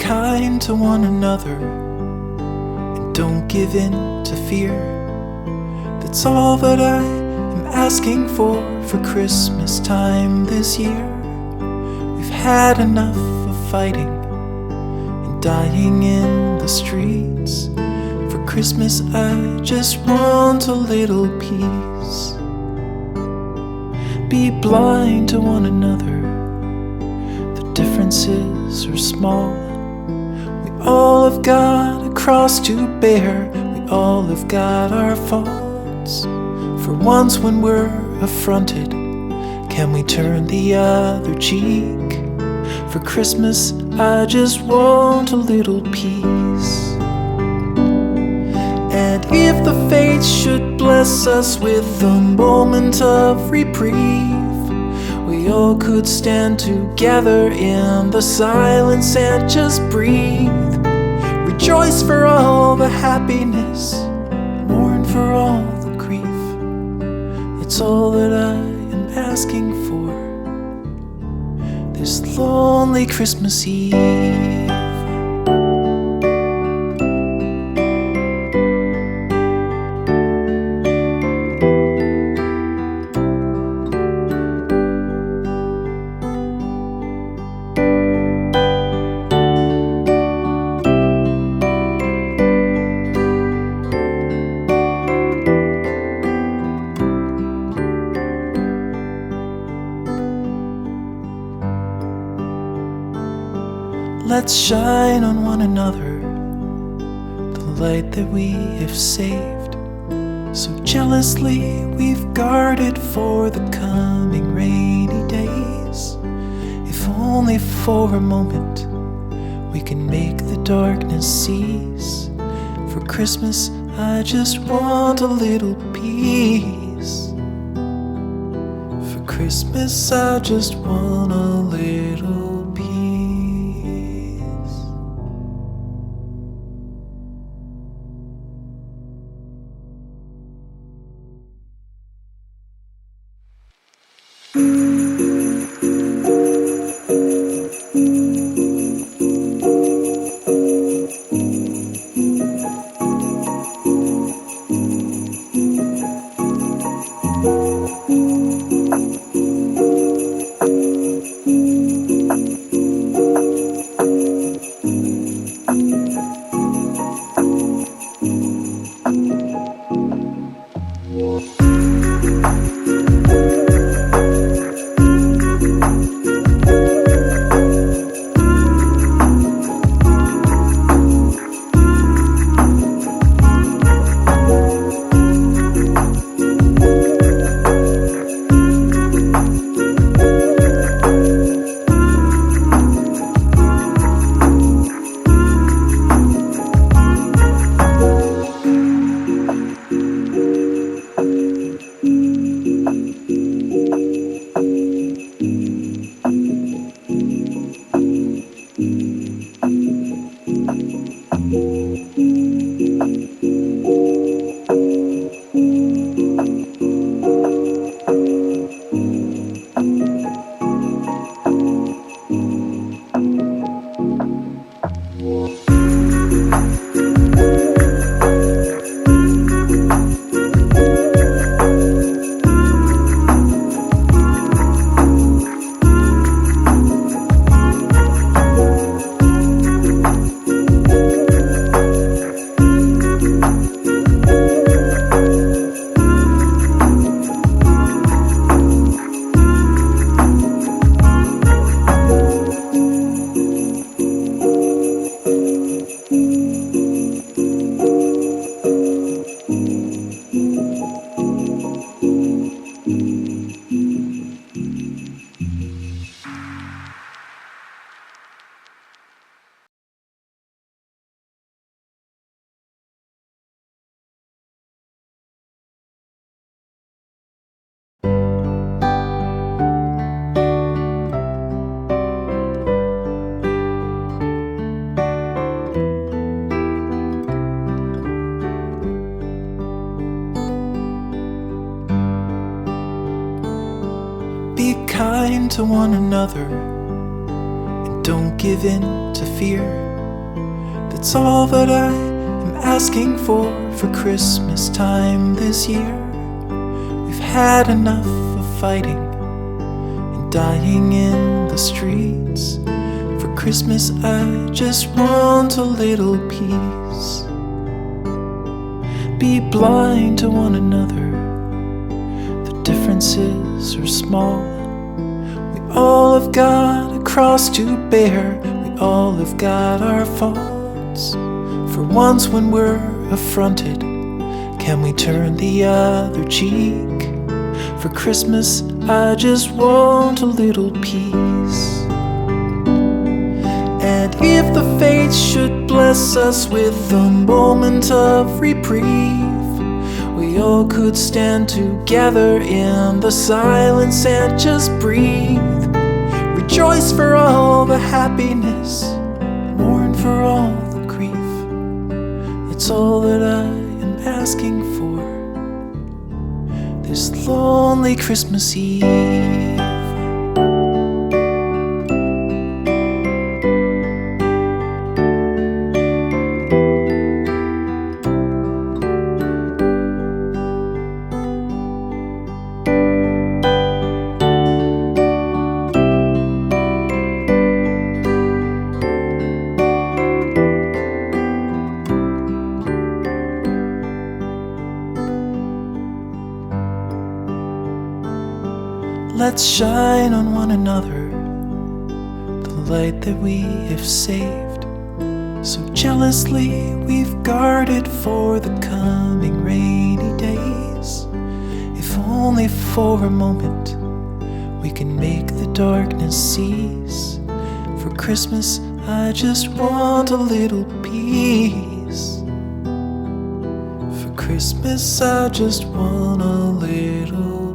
kind to one another and don't give in to fear. That's all that I am asking for Christmas time this year. We've had enough of fighting and dying in the streets. For Christmas I just want a little peace. Be blind to one another, the differences are small. We all have got a cross to bear, we all have got our faults. For once when we're affronted, can we turn the other cheek? For Christmas I just want a little peace. And if the fates should bless us with a moment of reprieve, we all could stand together in the silence and just breathe. Rejoice for all the happiness, mourn for all the grief. It's all that I am asking for this lonely Christmas Eve. Let's shine on one another the light that we have saved. So jealously we've guarded for the coming rainy days. If only for a moment we can make the darkness cease. For Christmas I just want a little peace. For Christmas I just want a little peace. kind to one another and don't give in to fear. It's all that I am asking for Christmas time this year. We've had enough of fighting and dying in the streets. For Christmas I just want a little peace. Be blind to one another, the differences are small. We all have got a cross to bear, we all have got our faults. For once when we're affronted, can we turn the other cheek? For Christmas I just want a little peace. And if the fates should bless us with a moment of reprieve, we all could stand together in the silence and just breathe. Rejoice for all the happiness, mourn for all the grief. It's all that I am asking for this lonely Christmas Eve. Let's shine on one another the light that we have saved. So jealously we've guarded for the coming rainy days. If only for a moment we can make the darkness cease. For Christmas I just want a little peace. For Christmas I just want a little